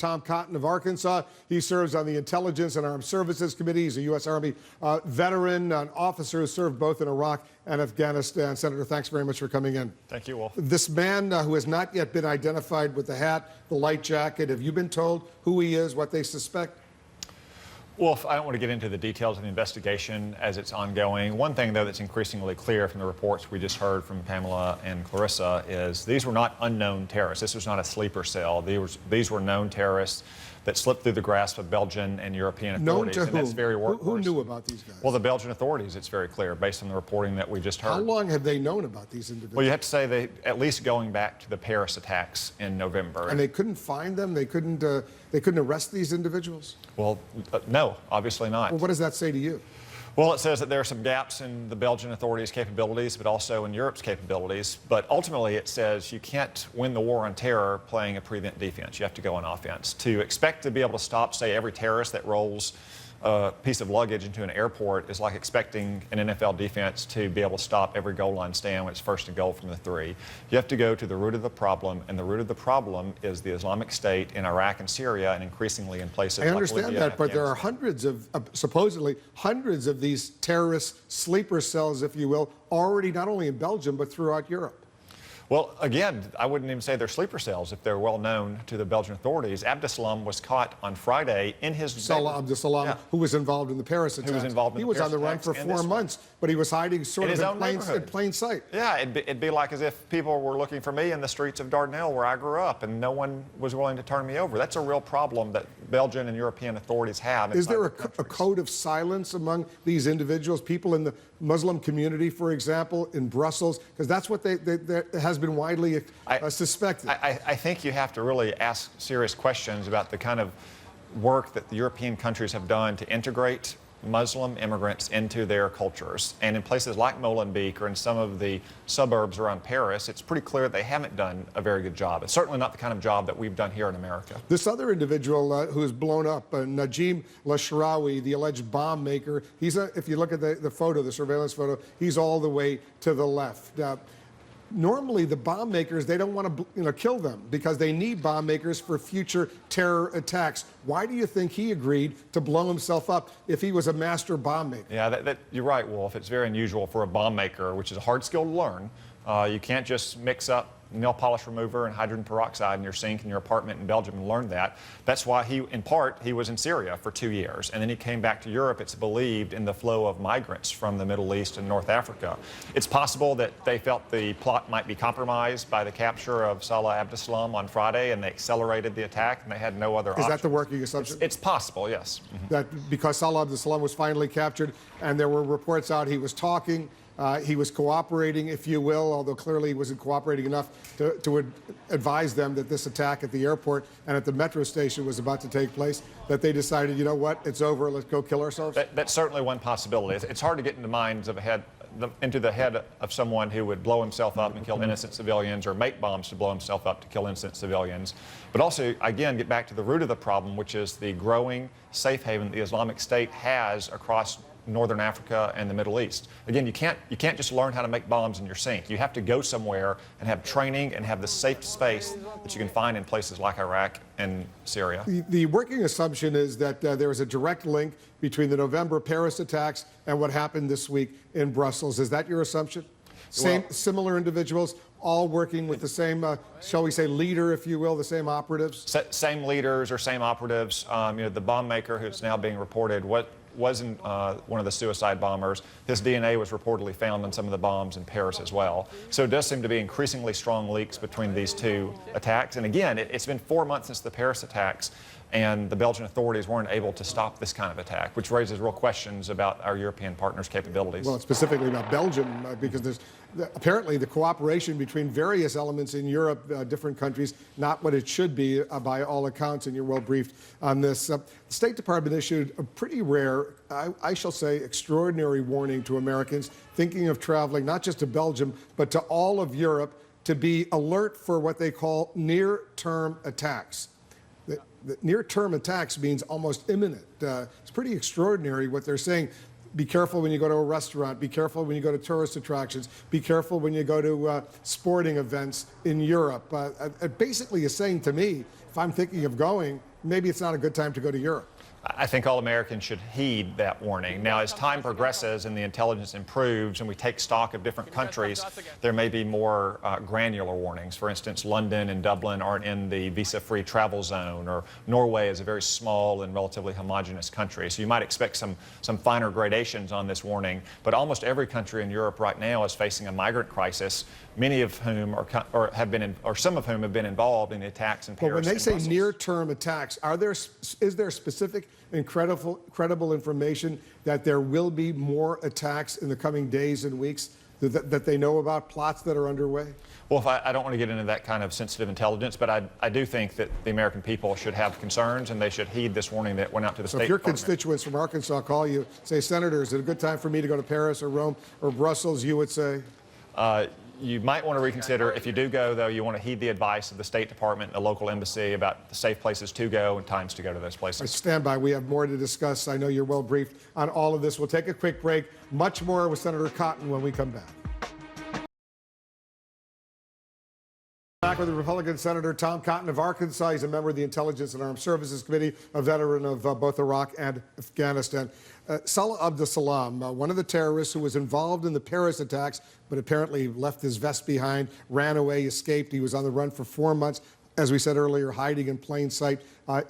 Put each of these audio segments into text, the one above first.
Tom Cotton of Arkansas. He serves on the Intelligence and Armed Services Committee. He's a U.S. Army veteran, an officer who served both in Iraq and Afghanistan. Senator, thanks very much for coming in. Thank you, Wolf. This man who has not yet been identified with the hat, the light jacket, have you been told who he is, what they suspect? Wolf, I don't want to get into the details of the investigation as it's ongoing. One thing, though, that's increasingly clear from the reports we just heard from Pamela and Clarissa is these were not unknown terrorists. This was not a sleeper cell. These were known terrorists that slipped through the grasp of Belgian and European authorities. Known to and that's whom? very Who knew about these guys? Well, the Belgian authorities, it's very clear, based on the reporting that we just heard. How long have they known about these individuals? Well, you have to say they, at least going back to the Paris attacks in November. And they couldn't find them? They couldn't arrest these individuals? Well, no, obviously not. Well, what does that say to you? Well, it says that there are some gaps in the Belgian authorities' capabilities, but also in Europe's capabilities. But ultimately, it says you can't win the war on terror playing a prevent defense. You have to go on offense. To expect to be able to stop, say, every terrorist that rolls a piece of luggage into an airport is like expecting an NFL defense to be able to stop every goal line stand when it's first and goal from the 3. You have to go to the root of the problem, and the root of the problem is the Islamic State in Iraq and Syria, and increasingly in places like Libya. I understand that, but there are hundreds of, supposedly hundreds of these terrorist sleeper cells, if you will, already not only in Belgium, but throughout Europe. Well, again, I wouldn't even say they're sleeper cells if they're well known to the Belgian authorities. Abdeslam was caught on Friday in his... Salah Abdeslam, who was involved in the Paris attacks. Who was involved in he the was Paris on the run for 4 months, but he was hiding sort of in plain sight. Yeah, it'd be like as if people were looking for me in the streets of Dardanelles where I grew up, and no one was willing to turn me over. That's a real problem that Belgian and European authorities have. Is there a code of silence among these individuals, people in the Muslim community, for example, in Brussels? Because that's what has been widely suspected. I think you have to really ask serious questions about the kind of work that the European countries have done to integrate Muslim immigrants into their cultures. And in places like Molenbeek or in some of the suburbs around Paris, it's pretty clear they haven't done a very good job. It's certainly not the kind of job that we've done here in America. This other individual who is blown up, Najim Lashrawi, the alleged bomb maker, he's if you look at the photo, the surveillance photo, he's all the way to the left. Normally, the bomb makers, they don't want to kill them because they need bomb makers for future terror attacks. Why do you think he agreed to blow himself up if he was a master bomb maker? Yeah, you're right, Wolf. It's very unusual for a bomb maker, which is a hard skill to learn. You can't just mix up nail polish remover and hydrogen peroxide in your sink in your apartment in Belgium and learn that. That's why in part, he was in Syria for 2 years. And then he came back to Europe, it's believed, in the flow of migrants from the Middle East and North Africa. It's possible that they felt the plot might be compromised by the capture of Salah Abdeslam on Friday, and they accelerated the attack, and they had no other option. Is that the working assumption? It's possible, yes. That because Salah Abdeslam was finally captured, and there were reports out he was talking, he was cooperating, if you will, although clearly he wasn't cooperating enough to advise them that this attack at the airport and at the metro station was about to take place, that they decided, you know what, it's over, let's go kill ourselves? That's certainly one possibility. It's hard to get into the head of someone who would blow himself up and kill innocent civilians or make bombs to blow himself up to kill innocent civilians. But also, again, get back to the root of the problem, which is the growing safe haven the Islamic State has across Northern Africa and the Middle East. Again, you can't just learn how to make bombs in your sink. You have to go somewhere and have training and have the safe space that you can find in places like Iraq and Syria. The working assumption is that there is a direct link between the November Paris attacks and what happened this week in Brussels. Is that your assumption? Similar individuals, all working with the same, shall we say, leader, if you will, the same operatives? Same leaders or same operatives. The bomb maker who's now being reported wasn't one of the suicide bombers. His DNA was reportedly found on some of the bombs in Paris as well. So it does seem to be increasingly strong links between these two attacks. And again, it's been 4 months since the Paris attacks, and the Belgian authorities weren't able to stop this kind of attack, which raises real questions about our European partners' capabilities. Well, specifically about Belgium, because there's apparently the cooperation between various elements in Europe, different countries, not what it should be by all accounts, and you're well briefed on this. The State Department issued a pretty rare, I shall say, extraordinary warning to Americans thinking of traveling not just to Belgium, but to all of Europe to be alert for what they call near-term attacks. The near-term attacks means almost imminent. It's pretty extraordinary what they're saying. Be careful when you go to a restaurant. Be careful when you go to tourist attractions. Be careful when you go to sporting events in Europe. It basically is saying to me, if I'm thinking of going, maybe it's not a good time to go to Europe. I think all Americans should heed that warning. Now, as time progresses and the intelligence improves and we take stock of different countries, there may be more granular warnings. For instance, London and Dublin aren't in the visa-free travel zone, or Norway is a very small and relatively homogeneous country. So you might expect some finer gradations on this warning. But almost every country in Europe right now is facing a migrant crisis, many of whom some of whom have been involved in the attacks in Paris. But when they and say Brussels. near-term attacks, is there specific and credible information that there will be more attacks in the coming days and weeks that they know about, plots that are underway? Well, I don't want to get into that kind of sensitive intelligence, but I do think that the American people should have concerns and they should heed this warning that went out to the State If your Department. constituents from Arkansas call you, say, Senator, is it a good time for me to go to Paris or Rome or Brussels, you would say? You might want to reconsider. If you do go, though, you want to heed the advice of the State Department and the local embassy about the safe places to go and times to go to those places. Stand by. We have more to discuss. I know you're well briefed on all of this. We'll take a quick break. Much more with Senator Cotton when we come back. Back with the Republican Senator Tom Cotton of Arkansas. He's a member of the Intelligence and Armed Services Committee, a veteran of both Iraq and Afghanistan. Salah Abdus-Salam, one of the terrorists who was involved in the Paris attacks, but apparently left his vest behind, ran away, escaped. He was on the run for 4 months, as we said earlier, hiding in plain sight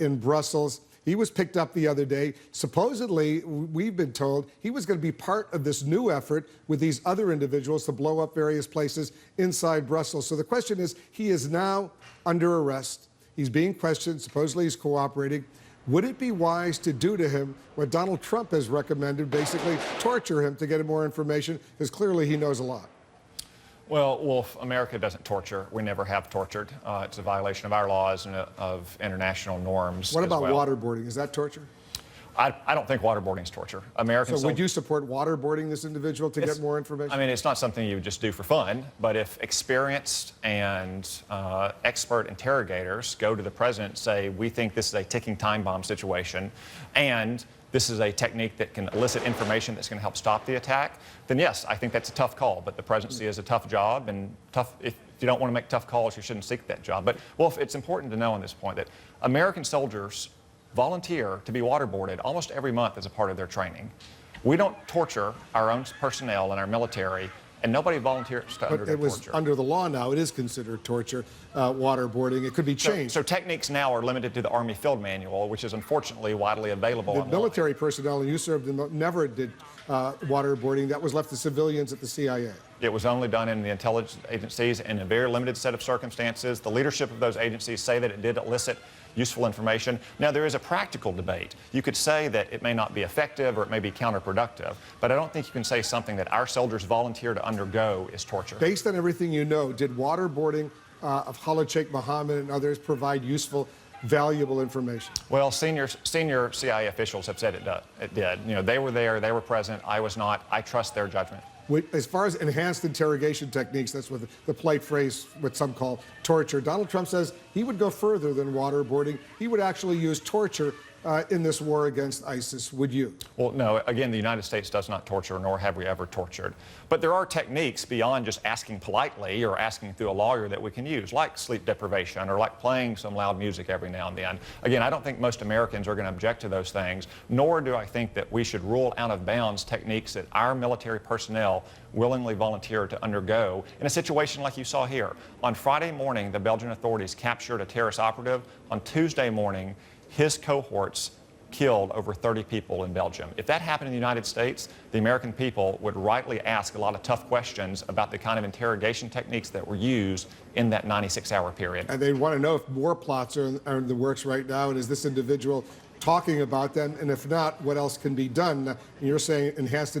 in Brussels. He was picked up the other day. Supposedly, we've been told, he was going to be part of this new effort with these other individuals to blow up various places inside Brussels. So the question is, he is now under arrest. He's being questioned. Supposedly, he's cooperating. Would it be wise to do to him what Donald Trump has recommended, basically torture him to get more information, because clearly he knows a lot? Well, Wolf, America doesn't torture. We never have tortured. It's a violation of our laws and of international norms. What as about well. waterboarding? Is that torture? I don't think waterboarding is torture. Americans. So would you support waterboarding this individual to get more information? I mean, it's not something you would just do for fun, but if experienced and expert interrogators go to the president and say, we think this is a ticking time bomb situation, and this is a technique that can elicit information that's going to help stop the attack, then yes, I think that's a tough call. But the presidency is a tough job, and if you don't want to make tough calls, you shouldn't seek that job. But, Wolf, it's important to know on this point that American soldiers volunteer to be waterboarded almost every month as a part of their training. We don't torture our own personnel in our military, and nobody volunteers to undergo torture. Under the law now, it is considered torture, waterboarding. It could be changed. So techniques now are limited to the Army Field Manual, which is unfortunately widely available The online. military personnel, and you served in, never did waterboarding. That was left to civilians at the CIA. It was only done in the intelligence agencies in a very limited set of circumstances. The leadership of those agencies say that it did elicit useful information. Now, there is a practical debate. You could say that it may not be effective or it may be counterproductive, but I don't think you can say something that our soldiers volunteer to undergo is torture. Based on everything you know, did waterboarding of Khalid Sheikh Mohammed and others provide useful, valuable information? Well, senior CIA officials have said it did. You know, they were there, they were present, I was not. I trust their judgment. As far as enhanced interrogation techniques, that's what the polite phrase, what some call torture. Donald Trump says he would go further than waterboarding. He would actually use torture in this war against ISIS. Would you? Well, no. Again, the United States does not torture, nor have we ever tortured. But there are techniques beyond just asking politely or asking through a lawyer that we can use, like sleep deprivation or like playing some loud music every now and then. Again, I don't think most Americans are going to object to those things, nor do I think that we should rule out of bounds techniques that our military personnel willingly volunteer to undergo in a situation like you saw here. On Friday morning, the Belgian authorities captured a terrorist operative. On Tuesday morning, his cohorts killed over 30 people in Belgium. If that happened in the United States, the American people would rightly ask a lot of tough questions about the kind of interrogation techniques that were used in that 96-hour period. And they want to know if more plots are in the works right now, and is this individual talking about them? And if not, what else can be done? And you're saying enhanced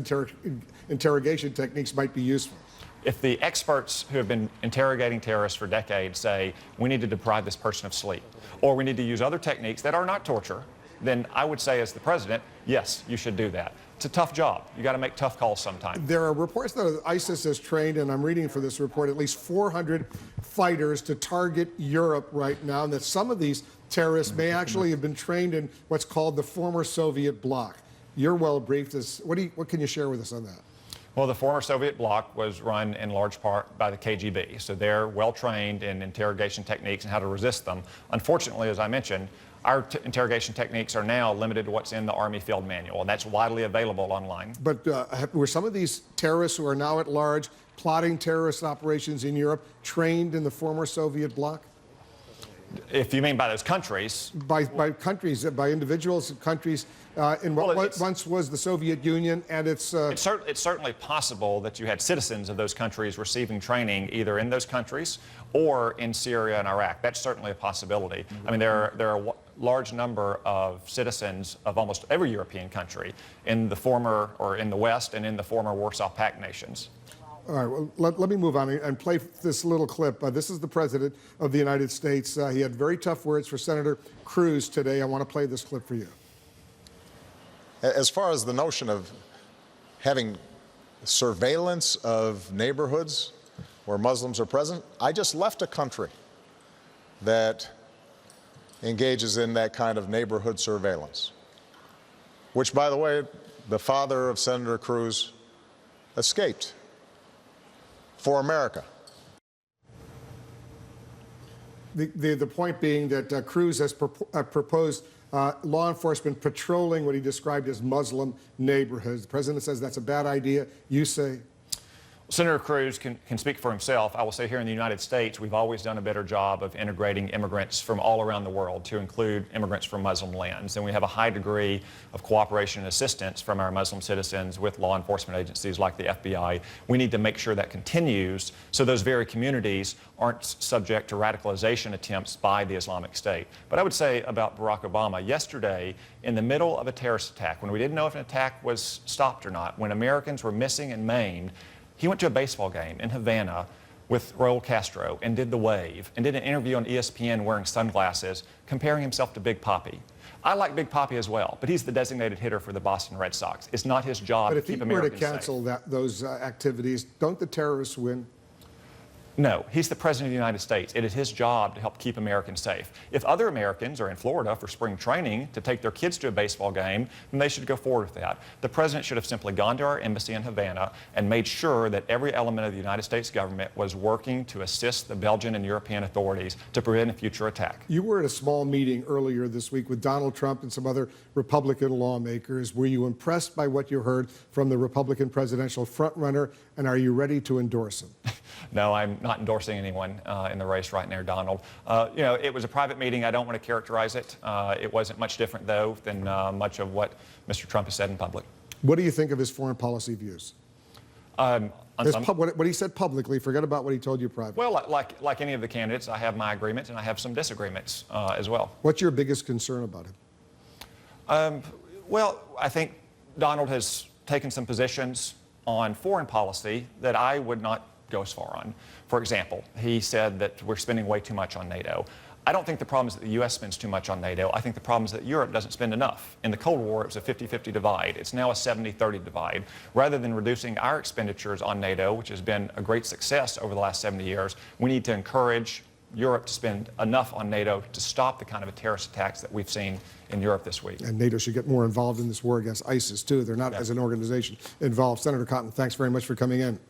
interrogation techniques might be useful. If the experts who have been interrogating terrorists for decades say, we need to deprive this person of sleep, or we need to use other techniques that are not torture, then I would say as the president, yes, you should do that. It's a tough job. You got to make tough calls sometimes. There are reports that ISIS has trained, and I'm reading for this report, at least 400 fighters to target Europe right now, and that some of these terrorists may actually have been trained in what's called the former Soviet bloc. You're well briefed. What can you share with us on that? Well, the former Soviet bloc was run in large part by the KGB, so they're well trained in interrogation techniques and how to resist them. Unfortunately, as I mentioned, our interrogation techniques are now limited to what's in the Army Field Manual, and that's widely available online. But were some of these terrorists who are now at large plotting terrorist operations in Europe trained in the former Soviet bloc? If you mean by those countries. By countries, by individuals, countries in what once was the Soviet Union, and it's certainly possible that you had citizens of those countries receiving training either in those countries or in Syria and Iraq. That's certainly a possibility. I mean, there are a large number of citizens of almost every European country in the former, or in the West, and in the former Warsaw Pact nations. All right, well, let me move on and play this little clip. This is the President of the United States. He had very tough words for Senator Cruz today. I want to play this clip for you. As far as the notion of having surveillance of neighborhoods where Muslims are present, I just left a country that engages in that kind of neighborhood surveillance, which, by the way, the father of Senator Cruz escaped for America. The point being that Cruz has proposed law enforcement patrolling what he described as Muslim neighborhoods. The president says that's a bad idea. You say? Senator Cruz can speak for himself. I will say here in the United States, we've always done a better job of integrating immigrants from all around the world, to include immigrants from Muslim lands. And we have a high degree of cooperation and assistance from our Muslim citizens with law enforcement agencies like the FBI. We need to make sure that continues so those very communities aren't subject to radicalization attempts by the Islamic State. But I would say about Barack Obama, yesterday, in the middle of a terrorist attack, when we didn't know if an attack was stopped or not, when Americans were missing and maimed, he went to a baseball game in Havana with Raul Castro and did the wave and did an interview on ESPN wearing sunglasses, comparing himself to Big Papi. I like Big Papi as well, but he's the designated hitter for the Boston Red Sox. It's not his job to keep Americans safe. But if he were to cancel those activities, don't the terrorists win? No, he's the President of the United States. It is his job to help keep Americans safe. If other Americans are in Florida for spring training to take their kids to a baseball game, then they should go forward with that. The President should have simply gone to our embassy in Havana and made sure that every element of the United States government was working to assist the Belgian and European authorities to prevent a future attack. You were at a small meeting earlier this week with Donald Trump and some other Republican lawmakers. Were you impressed by what you heard from the Republican presidential frontrunner, and are you ready to endorse him? No, I'm not endorsing anyone in the race right now, Donald. You know, it was a private meeting. I don't want to characterize it. It wasn't much different, though, than much of what Mr. Trump has said in public. What do you think of his foreign policy views? What he said publicly, forget about what he told you privately. Well, like any of the candidates, I have my agreements and I have some disagreements as well. What's your biggest concern about him? Well, I think Donald has taken some positions on foreign policy that I would not go as far on. For example, he said that we're spending way too much on NATO. I don't think the problem is that the U.S. spends too much on NATO. I think the problem is that Europe doesn't spend enough. In the Cold War, it was a 50-50 divide. It's now a 70-30 divide. Rather than reducing our expenditures on NATO, which has been a great success over the last 70 years, we need to encourage Europe to spend enough on NATO to stop the kind of terrorist attacks that we've seen in Europe this week. And NATO should get more involved in this war against ISIS, too. They're not, as an organization, involved. Senator Cotton, thanks very much for coming in.